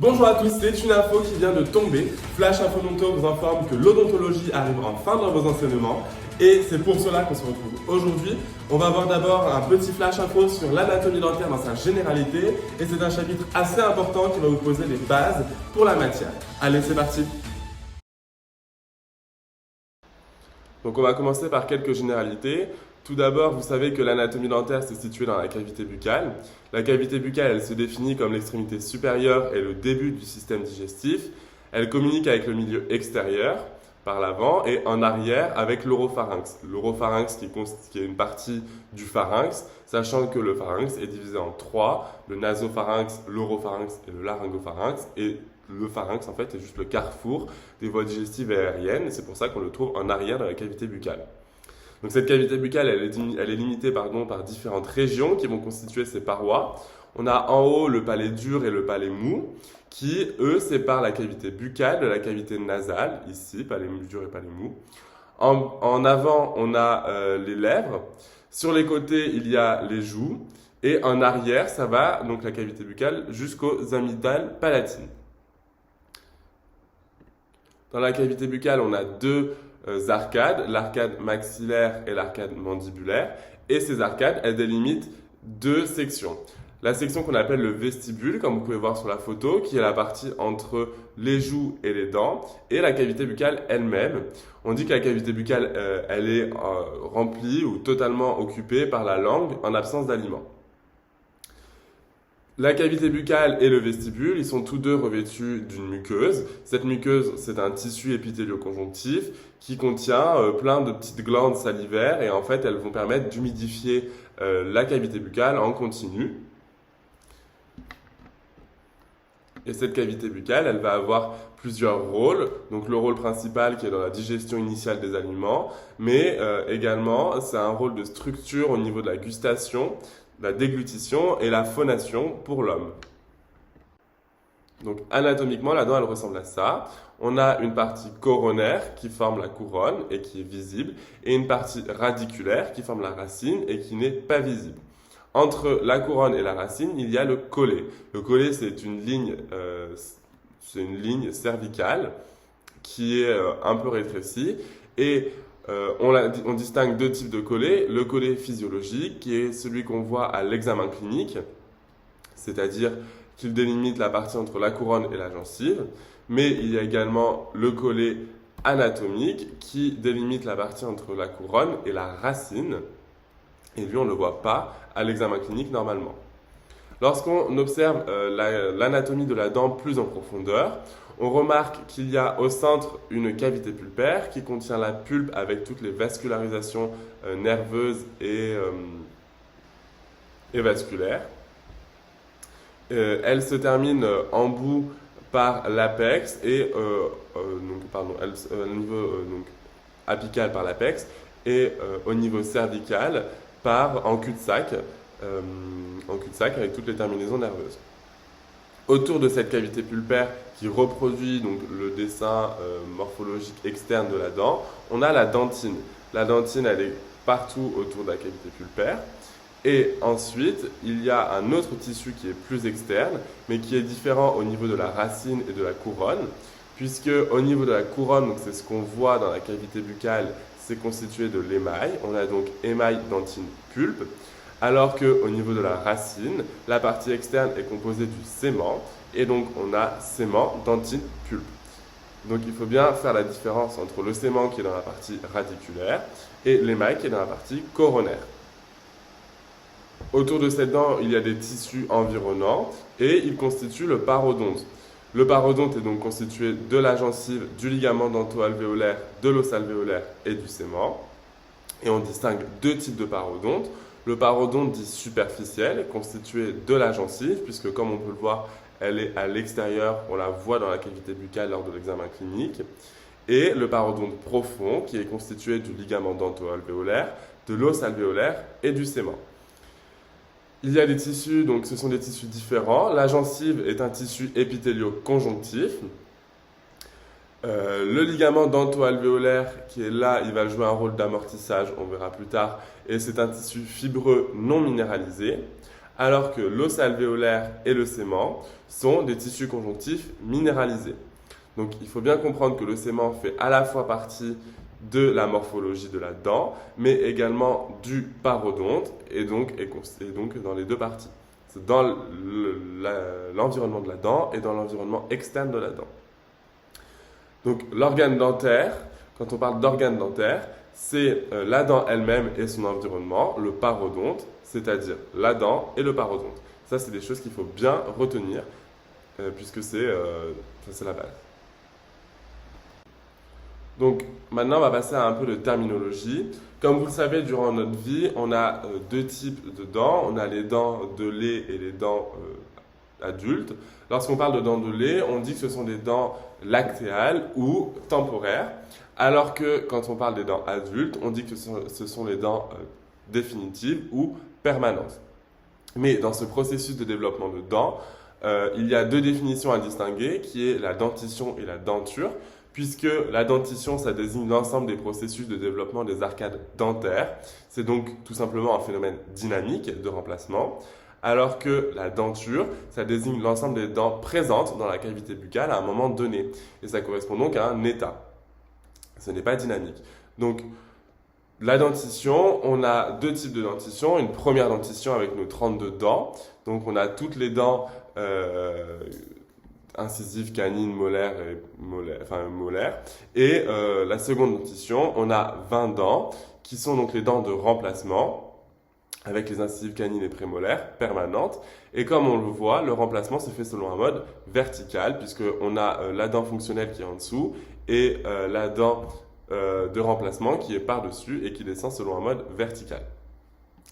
Bonjour à tous, c'est une info qui vient de tomber. Flash Info vous informe que l'odontologie arrive enfin dans vos enseignements et c'est pour cela qu'on se retrouve aujourd'hui. On va voir d'abord un petit flash info sur l'anatomie dentaire dans sa généralité et c'est un chapitre assez important qui va vous poser les bases pour la matière. Allez, c'est parti! Donc on va commencer par quelques généralités. Tout d'abord, vous savez que l'anatomie dentaire se situe dans la cavité buccale. La cavité buccale, elle se définit comme l'extrémité supérieure et le début du système digestif. Elle communique avec le milieu extérieur, par l'avant, et en arrière avec l'oropharynx. L'oropharynx qui est une partie du pharynx, sachant que le pharynx est divisé en trois, le nasopharynx, l'oropharynx et le laryngopharynx. Et le pharynx, en fait, est juste le carrefour des voies digestives et aériennes, et c'est pour ça qu'on le trouve en arrière de la cavité buccale. Donc cette cavité buccale, elle est limitée par différentes régions qui vont constituer ses parois. On a en haut le palais dur et le palais mou, qui, eux, séparent la cavité buccale de la cavité nasale, ici, palais dur et palais mou. En avant, on a les lèvres. Sur les côtés, il y a les joues. Et en arrière, ça va, donc la cavité buccale, jusqu'aux amygdales palatines. Dans la cavité buccale, on a deux arcades, l'arcade maxillaire et l'arcade mandibulaire. Et ces arcades, elles délimitent deux sections. La section qu'on appelle le vestibule, comme vous pouvez voir sur la photo, qui est la partie entre les joues et les dents, et la cavité buccale elle-même. On dit que la cavité buccale, elle est remplie ou totalement occupée par la langue en absence d'aliments. La cavité buccale et le vestibule, ils sont tous deux revêtus d'une muqueuse. Cette muqueuse, c'est un tissu épithélio-conjonctif qui contient plein de petites glandes salivaires et en fait, elles vont permettre d'humidifier la cavité buccale en continu. Et cette cavité buccale, elle va avoir plusieurs rôles. Donc le rôle principal qui est dans la digestion initiale des aliments, mais également, c'est un rôle de structure au niveau de la gustation, la déglutition et la phonation pour l'homme. Donc anatomiquement, la dent, elle ressemble à ça. On a une partie coronaire qui forme la couronne et qui est visible, et une partie radiculaire qui forme la racine et qui n'est pas visible. Entre la couronne et la racine, il y a le collet. Le collet, c'est une ligne cervicale qui est un peu rétrécie et on distingue deux types de collets. Le collet physiologique, qui est celui qu'on voit à l'examen clinique, c'est-à-dire qu'il délimite la partie entre la couronne et la gencive. Mais il y a également le collet anatomique, qui délimite la partie entre la couronne et la racine. Et lui, on ne le voit pas à l'examen clinique normalement. Lorsqu'on observe l'anatomie de la dent plus en profondeur, on remarque qu'il y a au centre une cavité pulpaire qui contient la pulpe avec toutes les vascularisations nerveuses et vasculaires. Elle se termine en bout par l'apex et au niveau apical par l'apex et au niveau cervical en cul-de-sac avec toutes les terminaisons nerveuses. Autour de cette cavité pulpaire qui reproduit donc le dessin morphologique externe de la dent, on a la dentine. La dentine, elle est partout autour de la cavité pulpaire. Et ensuite, il y a un autre tissu qui est plus externe, mais qui est différent au niveau de la racine et de la couronne, puisque au niveau de la couronne, donc c'est ce qu'on voit dans la cavité buccale, c'est constitué de l'émail. On a donc émail, dentine, pulpe. Alors qu'au niveau de la racine, la partie externe est composée du sément, et donc on a sément, dentine, pulpe. Donc il faut bien faire la différence entre le sément qui est dans la partie radiculaire et l'émail qui est dans la partie coronaire. Autour de cette dent, il y a des tissus environnants et ils constituent le parodonte. Le parodonte est donc constitué de la gencive, du ligament dento-alvéolaire, de l'os alvéolaire et du sément. Et on distingue deux types de parodonte. Le parodonte dit superficiel, est constitué de la gencive, puisque comme on peut le voir, elle est à l'extérieur, on la voit dans la cavité buccale lors de l'examen clinique. Et le parodonte profond, qui est constitué du ligament dento-alvéolaire, de l'os alvéolaire et du sément. Il y a des tissus, donc ce sont des tissus différents. La gencive est un tissu épithélio-conjonctif. Le ligament dento-alvéolaire qui est là, il va jouer un rôle d'amortissage, on verra plus tard, et c'est un tissu fibreux non minéralisé. alors que l'os alvéolaire et le sément sont des tissus conjonctifs minéralisés. Donc il faut bien comprendre que le sément fait à la fois partie de la morphologie de la dent, mais également du parodonte, et donc dans les deux parties. C'est dans l'environnement de la dent et dans l'environnement externe de la dent. Donc l'organe dentaire, quand on parle d'organe dentaire, c'est la dent elle-même et son environnement, le parodonte, c'est-à-dire la dent et le parodonte. Ça, c'est des choses qu'il faut bien retenir, puisque c'est la base. Donc maintenant, on va passer à un peu de terminologie. Comme vous le savez, durant notre vie, on a deux types de dents. On a les dents de lait et les dents adultes. Lorsqu'on parle de dents de lait, on dit que ce sont des dents lactéales ou temporaires, alors que quand on parle des dents adultes, on dit que ce sont les dents définitives ou permanentes. Mais dans ce processus de développement de dents, il y a deux définitions à distinguer, qui est la dentition et la denture, puisque la dentition, ça désigne l'ensemble des processus de développement des arcades dentaires. C'est donc tout simplement un phénomène dynamique de remplacement, alors que la denture, ça désigne l'ensemble des dents présentes dans la cavité buccale à un moment donné. Et ça correspond donc à un état. Ce n'est pas dynamique. Donc, la dentition, on a deux types de dentition. Une première dentition avec nos 32 dents. Donc, on a toutes les dents incisives, canines, molaires et molaires. Et la seconde dentition, on a 20 dents, qui sont donc les dents de remplacement, avec les incisives canines et prémolaires permanentes. Et comme on le voit, le remplacement se fait selon un mode vertical, puisqu'on a la dent fonctionnelle qui est en dessous et la dent de remplacement qui est par-dessus et qui descend selon un mode vertical.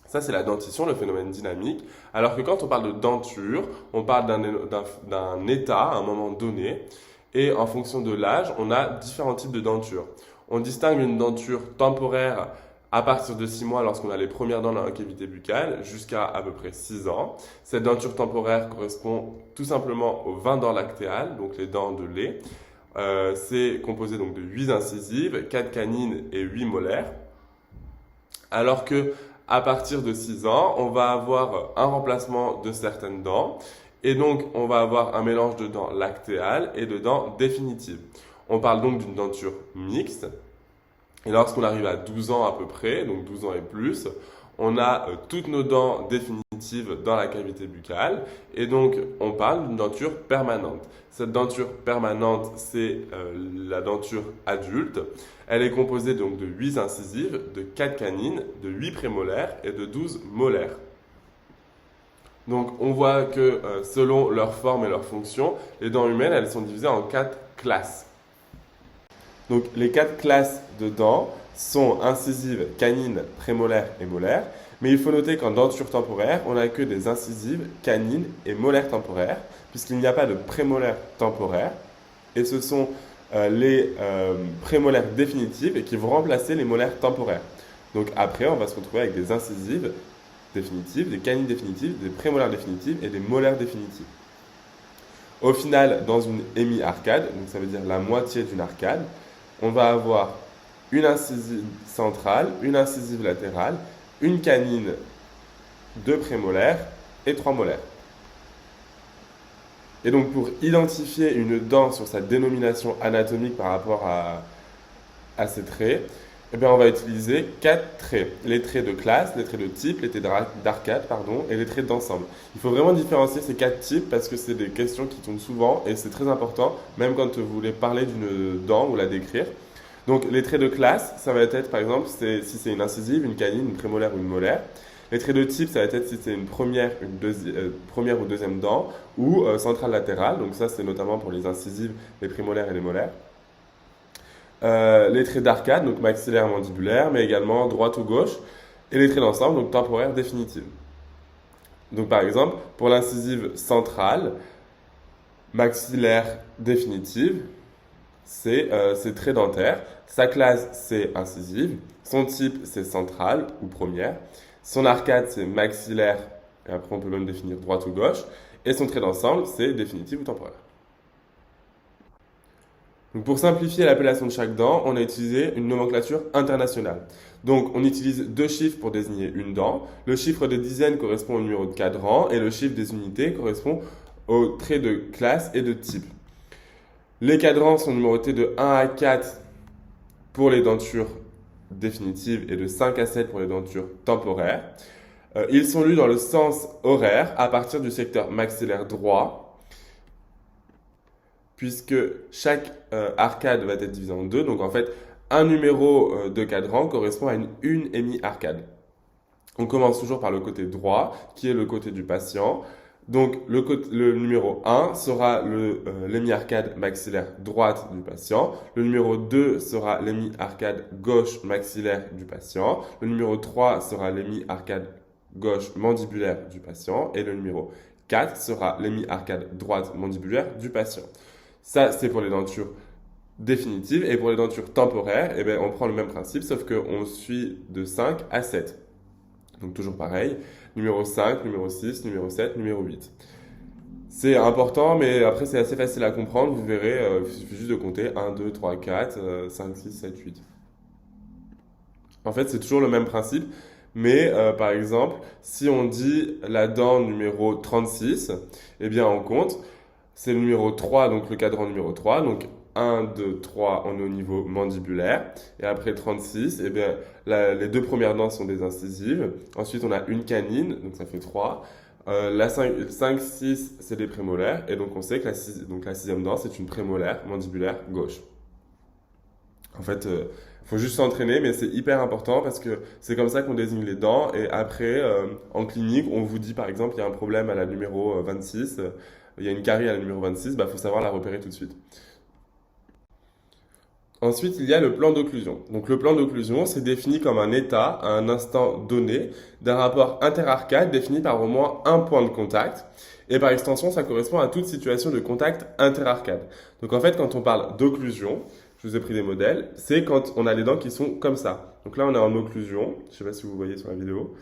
Ça, c'est la dentition, le phénomène dynamique. Alors que quand on parle de denture, on parle d'un état à un moment donné. Et en fonction de l'âge, on a différents types de dentures. On distingue une denture temporaire à partir de 6 mois lorsqu'on a les premières dents dans la cavité buccale jusqu'à à peu près 6 ans. Cette denture temporaire correspond tout simplement aux 20 dents lactéales, donc les dents de lait. C'est composé donc de 8 incisives, 4 canines et 8 molaires. Alors que à partir de 6 ans, on va avoir un remplacement de certaines dents et donc on va avoir un mélange de dents lactéales et de dents définitives. On parle donc d'une denture mixte. Et lorsqu'on arrive à 12 ans à peu près, donc 12 ans et plus, on a toutes nos dents définitives dans la cavité buccale et donc on parle d'une denture permanente. Cette denture permanente, c'est la denture adulte. Elle est composée donc de 8 incisives, de 4 canines, de 8 prémolaires et de 12 molaires. Donc on voit que selon leur forme et leur fonction, les dents humaines, elles sont divisées en 4 classes. Donc les 4 classes de dents sont incisives, canines, prémolaires et molaires. Mais il faut noter qu'en denture temporaire, on n'a que des incisives, canines et molaires temporaires, puisqu'il n'y a pas de prémolaires temporaires. Et ce sont les prémolaires définitives et qui vont remplacer les molaires temporaires. Donc après, on va se retrouver avec des incisives définitives, des canines définitives, des prémolaires définitives et des molaires définitives. Au final, dans une hémi-arcade, donc ça veut dire la moitié d'une arcade, on va avoir une incisive centrale, une incisive latérale, une canine, 2 prémolaires et 3 molaires. Et donc pour identifier une dent sur sa dénomination anatomique par rapport à ses traits, eh bien on va utiliser 4 traits. Les traits de classe, les traits de type, les traits d'arcade, et les traits d'ensemble. Il faut vraiment différencier ces 4 types parce que c'est des questions qui tombent souvent et c'est très important, même quand vous voulez parler d'une dent ou la décrire. Donc les traits de classe, ça va être par exemple si c'est une incisive, une canine, une prémolaire ou une molaire. Les traits de type, ça va être si c'est une première ou deuxième dent ou centrale latérale. Donc ça, c'est notamment pour les incisives, les prémolaires et les molaires. Les traits d'arcade, donc maxillaire, mandibulaire, mais également droite ou gauche. Et les traits d'ensemble, donc temporaire, définitive. Donc par exemple, pour l'incisive centrale, maxillaire, définitive, c'est traits dentaires. Sa classe, c'est incisive. Son type, c'est centrale ou première. Son arcade, c'est maxillaire. Et après, on peut même définir droite ou gauche. Et son trait d'ensemble, c'est définitive ou temporaire. Donc pour simplifier l'appellation de chaque dent, on a utilisé une nomenclature internationale. Donc on utilise deux chiffres pour désigner une dent. Le chiffre des dizaines correspond au numéro de cadran et le chiffre des unités correspond aux traits de classe et de type. Les cadrans sont numérotés de 1 à 4 pour les dentures définitives et de 5 à 7 pour les dentures temporaires. Ils sont lus dans le sens horaire à partir du secteur maxillaire droit, puisque chaque arcade va être divisée en deux. Donc en fait, un numéro de cadran correspond à une hémi-arcade. On commence toujours par le côté droit, qui est le côté du patient. Donc le numéro 1 sera l'hémi-arcade maxillaire droite du patient. Le numéro 2 sera l'hémi-arcade gauche maxillaire du patient. Le numéro 3 sera l'hémi-arcade gauche mandibulaire du patient. Et le numéro 4 sera l'hémi-arcade droite mandibulaire du patient. Ça, c'est pour les dentures définitives. Et pour les dentures temporaires, eh bien, on prend le même principe, sauf qu'on suit de 5 à 7. Donc toujours pareil, numéro 5, numéro 6, numéro 7, numéro 8. C'est important, mais après c'est assez facile à comprendre. Vous verrez, il suffit juste de compter 1, 2, 3, 4, 5, 6, 7, 8. En fait, c'est toujours le même principe. Mais par exemple, si on dit la dent numéro 36, eh bien on compte. C'est le numéro 3, donc le cadran numéro 3. Donc 1, 2, 3, on est au niveau mandibulaire. Et après 36, eh bien, les deux premières dents sont des incisives. Ensuite, on a une canine, donc ça fait 3. La 5, 6, c'est des prémolaires. Et donc, on sait que la sixième dent, c'est une prémolaire mandibulaire gauche. En fait, faut juste s'entraîner, mais c'est hyper important parce que c'est comme ça qu'on désigne les dents. Et après, en clinique, on vous dit par exemple, il y a un problème à la numéro 26, il y a une carie à la numéro 26, bah, faut savoir la repérer tout de suite. Ensuite, il y a le plan d'occlusion. Donc, le plan d'occlusion, c'est défini comme un état, à un instant donné, d'un rapport interarcade défini par au moins un point de contact. Et par extension, ça correspond à toute situation de contact interarcade. Donc, en fait, quand on parle d'occlusion, je vous ai pris des modèles, c'est quand on a les dents qui sont comme ça. Donc là, on est en occlusion. Je ne sais pas si vous voyez sur la vidéo.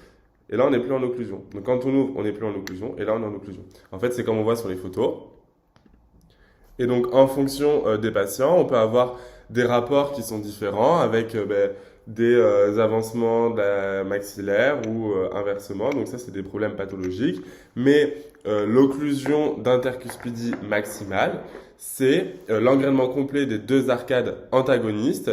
Et là, on n'est plus en occlusion. Donc, quand on ouvre, on n'est plus en occlusion. Et là, on est en occlusion. En fait, c'est comme on voit sur les photos. Et donc, en fonction des patients, on peut avoir des rapports qui sont différents avec des avancements de la maxillaire ou inversement. Donc ça, c'est des problèmes pathologiques. Mais l'occlusion d'intercuspidie maximale, c'est l'engrainement complet des deux arcades antagonistes.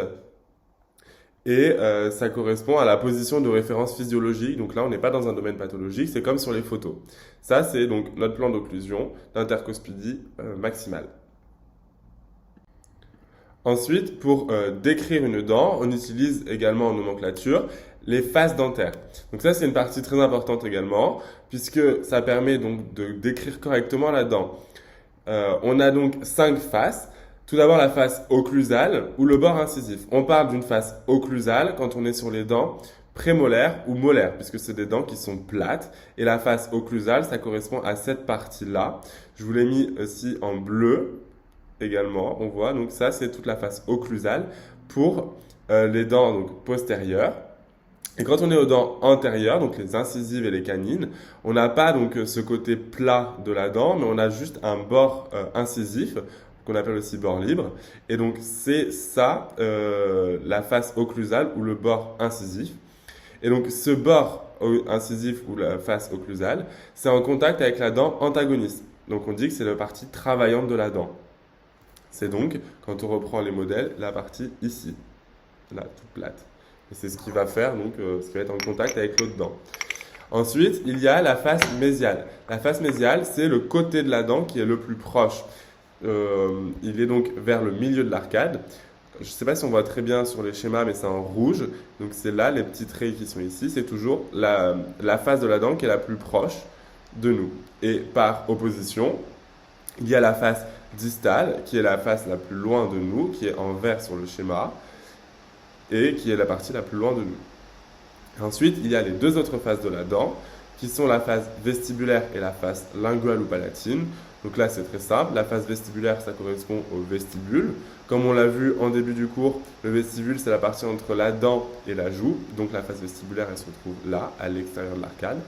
Et ça correspond à la position de référence physiologique. Donc là, on n'est pas dans un domaine pathologique, c'est comme sur les photos. Ça, c'est donc notre plan d'occlusion d'intercuspidie maximale. Ensuite, pour décrire une dent, on utilise également en nomenclature les faces dentaires. Donc ça, c'est une partie très importante également, puisque ça permet donc de décrire correctement la dent. On a donc 5 faces. Tout d'abord, la face occlusale ou le bord incisif. On parle d'une face occlusale quand on est sur les dents prémolaires ou molaires, puisque c'est des dents qui sont plates. Et la face occlusale, ça correspond à cette partie-là. Je vous l'ai mis aussi en bleu également, on voit. Donc ça, c'est toute la face occlusale pour les dents donc, postérieures. Et quand on est aux dents antérieures, donc les incisives et les canines, on n'a pas donc ce côté plat de la dent, mais on a juste un bord incisif, qu'on appelle aussi bord libre. Et donc c'est ça, la face occlusale ou le bord incisif. Et donc ce bord incisif ou la face occlusale, c'est en contact avec la dent antagoniste. Donc on dit que c'est la partie travaillante de la dent. C'est donc, quand on reprend les modèles, la partie ici, là, toute plate. Et c'est ce qui va faire, donc, ce qui va être en contact avec l'autre dent. Ensuite, il y a la face mésiale. La face mésiale, c'est le côté de la dent qui est le plus proche. Il est donc vers le milieu de l'arcade. Je ne sais pas si on voit très bien sur les schémas, mais c'est en rouge. Donc c'est là, les petits traits qui sont ici, c'est toujours la face de la dent qui est la plus proche de nous. Et par opposition, il y a la face distale, qui est la face la plus loin de nous, qui est en vert sur le schéma, et qui est la partie la plus loin de nous. Ensuite, il y a les deux autres faces de la dent, qui sont la face vestibulaire et la face linguale ou palatine. Donc là, c'est très simple. La face vestibulaire, ça correspond au vestibule. Comme on l'a vu en début du cours, le vestibule, c'est la partie entre la dent et la joue. Donc la face vestibulaire, elle se trouve là, à l'extérieur de l'arcade.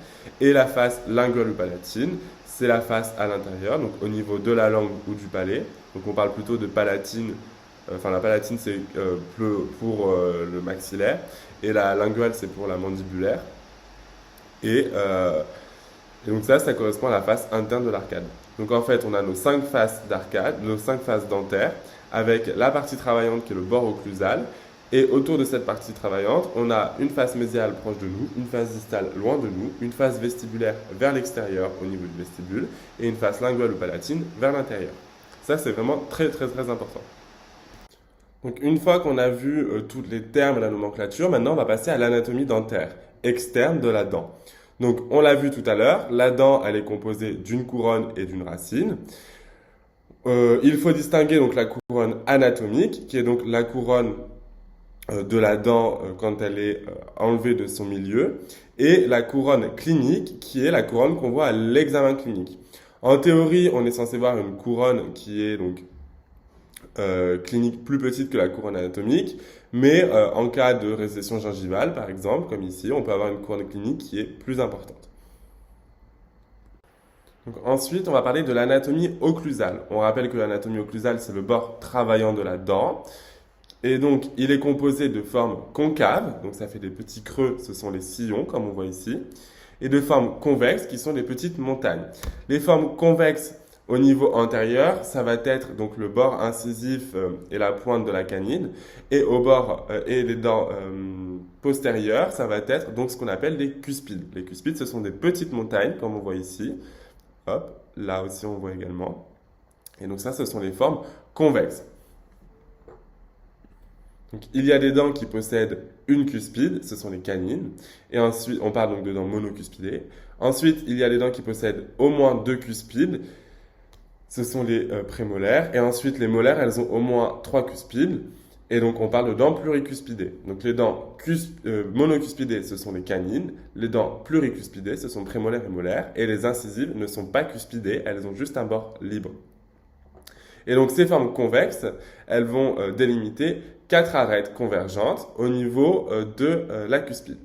Et la face linguale ou palatine, c'est la face à l'intérieur, donc au niveau de la langue ou du palais. Donc on parle plutôt de palatine Enfin, la palatine, c'est pour le maxillaire. Et la linguale, c'est pour la mandibulaire. Et, euh, et donc ça correspond à la face interne de l'arcade. Donc en fait, on a nos 5 faces d'arcade, nos 5 faces dentaires, avec la partie travaillante qui est le bord occlusal. Et autour de cette partie travaillante, on a une face mésiale proche de nous, une face distale loin de nous, une face vestibulaire vers l'extérieur au niveau du vestibule, et une face linguale ou palatine vers l'intérieur. Ça, c'est vraiment très très très important. Donc une fois qu'on a vu tous les termes et la nomenclature, maintenant on va passer à l'anatomie dentaire, externe de la dent. Donc on l'a vu tout à l'heure, la dent elle est composée d'une couronne et d'une racine. Il faut distinguer donc la couronne anatomique, qui est donc la couronne de la dent quand elle est enlevée de son milieu, et la couronne clinique, qui est la couronne qu'on voit à l'examen clinique. En théorie, on est censé voir une couronne qui est donc clinique plus petite que la couronne anatomique, mais en cas de récession gingivale, par exemple, comme ici, on peut avoir une couronne clinique qui est plus importante. Donc, ensuite, on va parler de l'anatomie occlusale. On rappelle que l'anatomie occlusale, c'est le bord travaillant de la dent. Et donc, il est composé de formes concaves, donc ça fait des petits creux, ce sont les sillons, comme on voit ici, et de formes convexes, qui sont des petites montagnes. Les formes convexes au niveau antérieur, ça va être donc le bord incisif et la pointe de la canine, et au bord et les dents postérieures, ça va être donc ce qu'on appelle les cuspides. Les cuspides, ce sont des petites montagnes, comme on voit ici. Hop, là aussi on voit également. Et donc ça, ce sont les formes convexes. Donc, il y a des dents qui possèdent une cuspide, ce sont les canines. Et ensuite, on parle donc de dents monocuspidées. Ensuite, il y a des dents qui possèdent au moins deux cuspides, ce sont les prémolaires. Et ensuite, les molaires, elles ont au moins trois cuspides. Et donc, on parle de dents pluricuspidées. Donc, les dents monocuspidées, ce sont les canines. Les dents pluricuspidées, ce sont prémolaires et molaires. Et les incisives ne sont pas cuspidées, elles ont juste un bord libre. Et donc, ces formes convexes, elles vont délimiter quatre arêtes convergentes au niveau de la cuspide.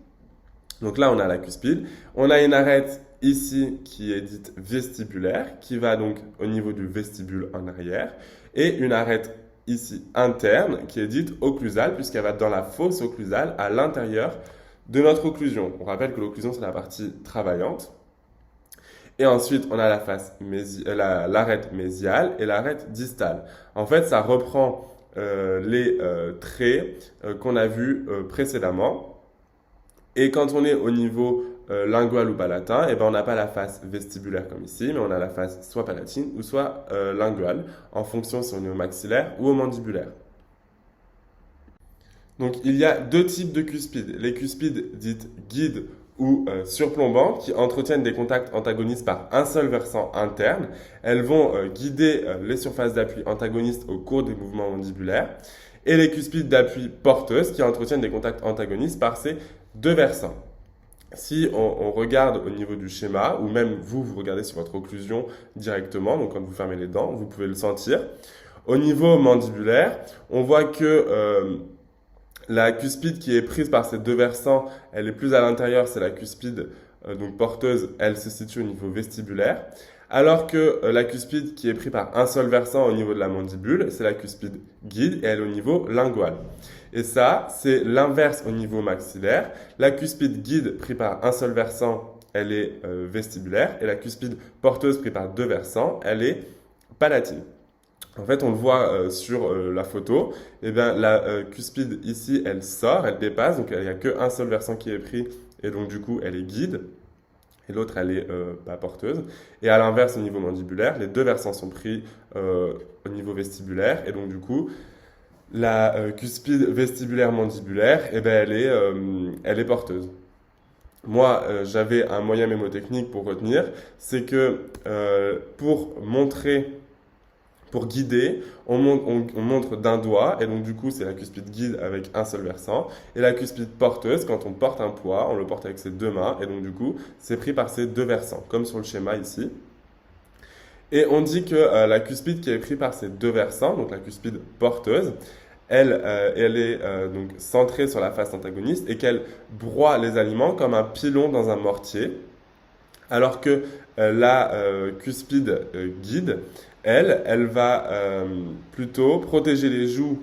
Donc là, on a la cuspide. On a une arête ici qui est dite vestibulaire, qui va donc au niveau du vestibule en arrière, et une arête ici interne qui est dite occlusale, puisqu'elle va dans la fosse occlusale à l'intérieur de notre occlusion. On rappelle que l'occlusion, c'est la partie travaillante. Et ensuite, on a l'arête mésiale et l'arête distale. En fait, ça reprend les traits qu'on a vus précédemment. Et quand on est au niveau lingual ou palatin, eh ben, on n'a pas la face vestibulaire comme ici, mais on a la face soit palatine ou soit linguale, en fonction si on est au maxillaire ou au mandibulaire. Donc, il y a deux types de cuspides. Les cuspides dites guides ou surplombantes qui entretiennent des contacts antagonistes par un seul versant interne. Elles vont guider les surfaces d'appui antagonistes au cours des mouvements mandibulaires. Et les cuspides d'appui porteuses qui entretiennent des contacts antagonistes par ces deux versants. Si on regarde au niveau du schéma, ou même vous regardez sur votre occlusion directement, donc quand vous fermez les dents, vous pouvez le sentir. Au niveau mandibulaire, on voit que la cuspide qui est prise par ces deux versants, elle est plus à l'intérieur, c'est la cuspide donc porteuse, elle se situe au niveau vestibulaire. Alors que la cuspide qui est prise par un seul versant au niveau de la mandibule, c'est la cuspide guide et elle est au niveau lingual. Et ça, c'est l'inverse au niveau maxillaire. La cuspide guide prise par un seul versant, elle est vestibulaire et la cuspide porteuse prise par deux versants, elle est palatine. En fait, on le voit sur la photo. Eh bien, la cuspide ici, elle sort, elle dépasse, donc il n'y a qu'un seul versant qui est pris, et donc du coup, elle est guide, et l'autre, elle est pas porteuse. Et à l'inverse, au niveau mandibulaire, les deux versants sont pris au niveau vestibulaire, et donc du coup, la cuspide vestibulaire mandibulaire, eh bien, elle est porteuse. Moi, j'avais un moyen mémotechnique pour retenir, c'est que pour guider, on montre d'un doigt, et donc du coup c'est la cuspide guide avec un seul versant, et la cuspide porteuse, quand on porte un poids, on le porte avec ses deux mains, et donc du coup c'est pris par ces deux versants, comme sur le schéma ici. Et on dit que la cuspide qui est prise par ces deux versants, donc la cuspide porteuse, elle est donc centrée sur la face antagoniste, et qu'elle broie les aliments comme un pilon dans un mortier, alors que la cuspide guide, elle va plutôt protéger les joues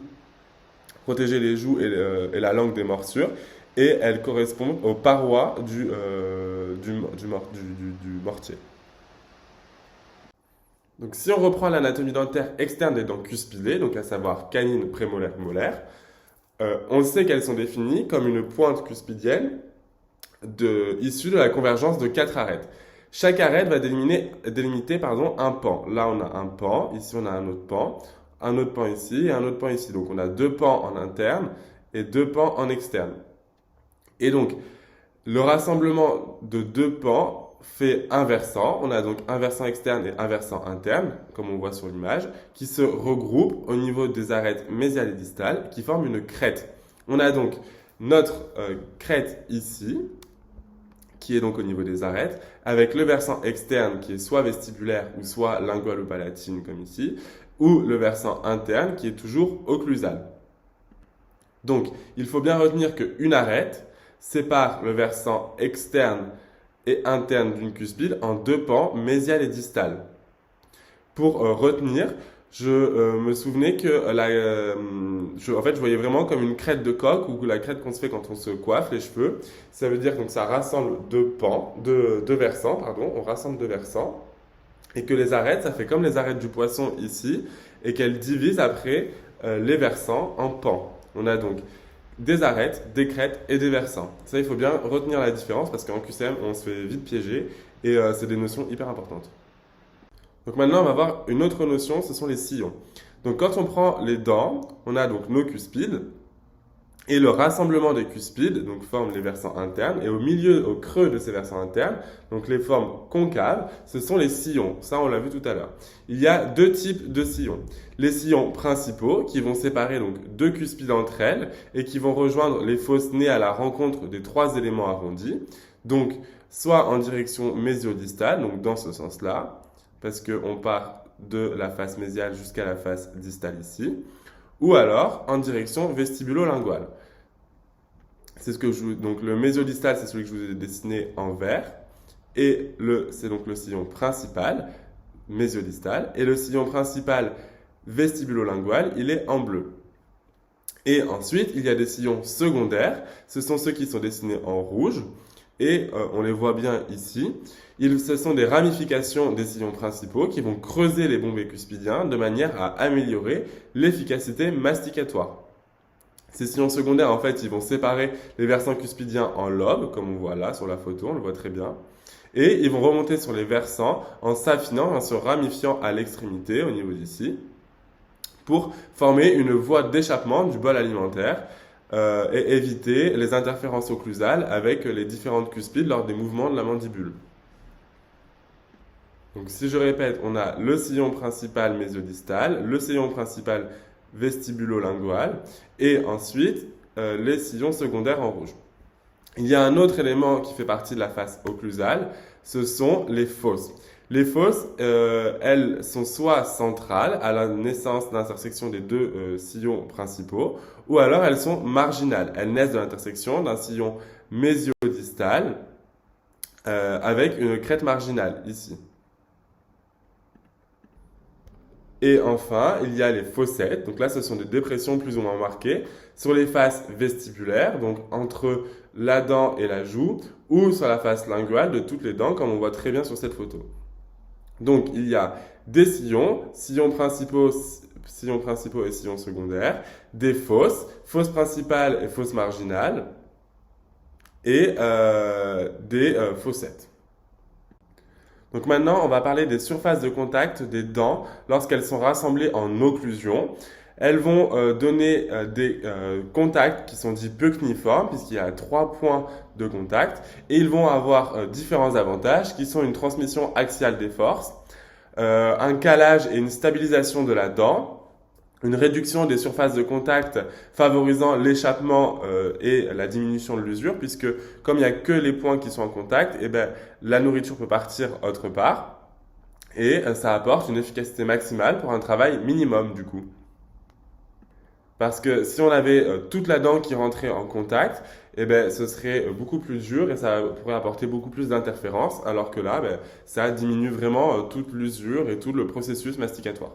protéger les joues et la langue des morsures. Et elles correspondent aux parois du mortier. Donc, si on reprend l'anatomie dentaire externe des dents cuspidées, donc à savoir canine, prémolaire, molaire, on sait qu'elles sont définies comme une pointe cuspidienne issue de la convergence de 4 arêtes. Chaque arête va délimiter un pan. Là, on a un pan, ici on a un autre pan ici et un autre pan ici. Donc, on a 2 pans en interne et 2 pans en externe. Et donc, le rassemblement de 2 pans fait un versant. On a donc un versant externe et un versant interne, comme on voit sur l'image, qui se regroupent au niveau des arêtes mésiales et distales, qui forment une crête. On a donc notre crête ici, qui est donc au niveau des arêtes, avec le versant externe qui est soit vestibulaire ou soit lingual ou palatine, comme ici, ou le versant interne qui est toujours occlusal. Donc, il faut bien retenir qu'une arête sépare le versant externe et interne d'une cuspide en 2 pans, mésial et distal. Pour retenir, je me souvenais que je voyais vraiment comme une crête de coq ou la crête qu'on se fait quand on se coiffe les cheveux. Ça veut dire que ça rassemble 2 versants, on rassemble 2 versants. Et que les arêtes, ça fait comme les arêtes du poisson ici, et qu'elles divisent après les versants en pans. On a donc des arêtes, des crêtes et des versants. Ça, il faut bien retenir la différence parce qu'en QCM, on se fait vite piéger et c'est des notions hyper importantes. Donc maintenant, on va voir une autre notion, ce sont les sillons. Donc quand on prend les dents, on a donc nos cuspides et le rassemblement des cuspides donc forme les versants internes et au milieu, au creux de ces versants internes, donc les formes concaves, ce sont les sillons. Ça, on l'a vu tout à l'heure. Il y a 2 types de sillons. Les sillons principaux qui vont séparer donc 2 cuspides entre elles et qui vont rejoindre les fosses nées à la rencontre des 3 éléments arrondis. Donc soit en direction mésiodistale, donc dans ce sens-là, parce qu'on part de la face mésiale jusqu'à la face distale ici, ou alors en direction vestibulo-linguale. Donc le mésiodistal, c'est celui que je vous ai dessiné en vert, et c'est donc le sillon principal, mésiodistal, et le sillon principal vestibulo-lingual, il est en bleu. Et ensuite, il y a des sillons secondaires, ce sont ceux qui sont dessinés en rouge, et on les voit bien ici. Ce sont des ramifications des sillons principaux qui vont creuser les bombés cuspidiens de manière à améliorer l'efficacité masticatoire. Ces sillons secondaires, en fait, ils vont séparer les versants cuspidiens en lobes, comme on voit là sur la photo, on le voit très bien. Et ils vont remonter sur les versants en s'affinant, en se ramifiant à l'extrémité, au niveau d'ici, pour former une voie d'échappement du bol alimentaire et éviter les interférences occlusales avec les différentes cuspides lors des mouvements de la mandibule. Donc si je répète, on a le sillon principal mésiodistal, le sillon principal vestibulo-lingual et ensuite les sillons secondaires en rouge. Il y a un autre élément qui fait partie de la face occlusale, ce sont les fosses. Les fosses, elles sont soit centrales à la naissance d'intersection des 2 sillons principaux, ou alors elles sont marginales. Elles naissent de l'intersection d'un sillon mésiodistal avec une crête marginale ici. Et enfin, il y a les fossettes. Donc là, ce sont des dépressions plus ou moins marquées sur les faces vestibulaires, donc entre la dent et la joue, ou sur la face linguale de toutes les dents, comme on voit très bien sur cette photo. Donc, il y a des sillons principaux et sillons secondaires, des fosses principales et fosses marginales, et des fossettes. Donc maintenant, on va parler des surfaces de contact des dents lorsqu'elles sont rassemblées en occlusion. Elles vont donner des contacts qui sont dits bucciniformes puisqu'il y a 3 points de contact et ils vont avoir différents avantages qui sont une transmission axiale des forces, un calage et une stabilisation de la dent, une réduction des surfaces de contact favorisant l'échappement et la diminution de l'usure puisque comme il n'y a que les points qui sont en contact, la nourriture peut partir autre part et ça apporte une efficacité maximale pour un travail minimum du coup. Parce que si on avait toute la dent qui rentrait en contact, ce serait beaucoup plus dur et ça pourrait apporter beaucoup plus d'interférences alors que là, ça diminue vraiment toute l'usure et tout le processus masticatoire.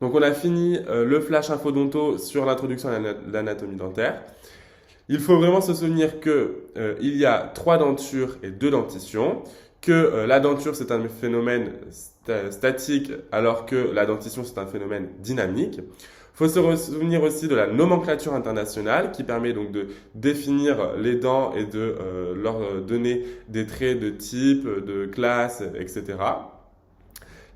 Donc on a fini le flash infodonto sur l'introduction à l'anatomie dentaire. Il faut vraiment se souvenir que il y a 3 dentures et 2 dentitions, que la denture c'est un phénomène statique alors que la dentition c'est un phénomène dynamique. Il faut se souvenir aussi de la nomenclature internationale qui permet donc de définir les dents et de leur donner des traits de type, de classe, etc.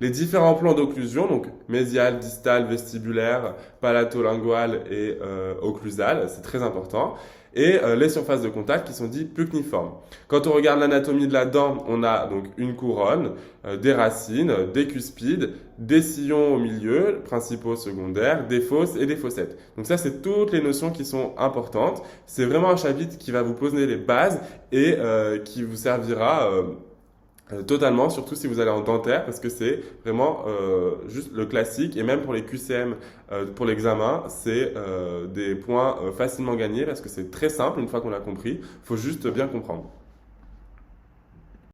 Les différents plans d'occlusion, donc mésial, distal, vestibulaire, palato-lingual et occlusal, c'est très important. Et les surfaces de contact qui sont dites pucniformes. Quand on regarde l'anatomie de la dent, on a donc une couronne, des racines, des cuspides, des sillons au milieu, principaux, secondaires, des fosses et des fossettes. Donc ça, c'est toutes les notions qui sont importantes. C'est vraiment un chapitre qui va vous poser les bases et qui vous servira totalement, surtout si vous allez en dentaire, parce que c'est vraiment juste le classique, et même pour les QCM, pour l'examen, c'est des points facilement gagnés, parce que c'est très simple, une fois qu'on l'a compris, il faut juste bien comprendre.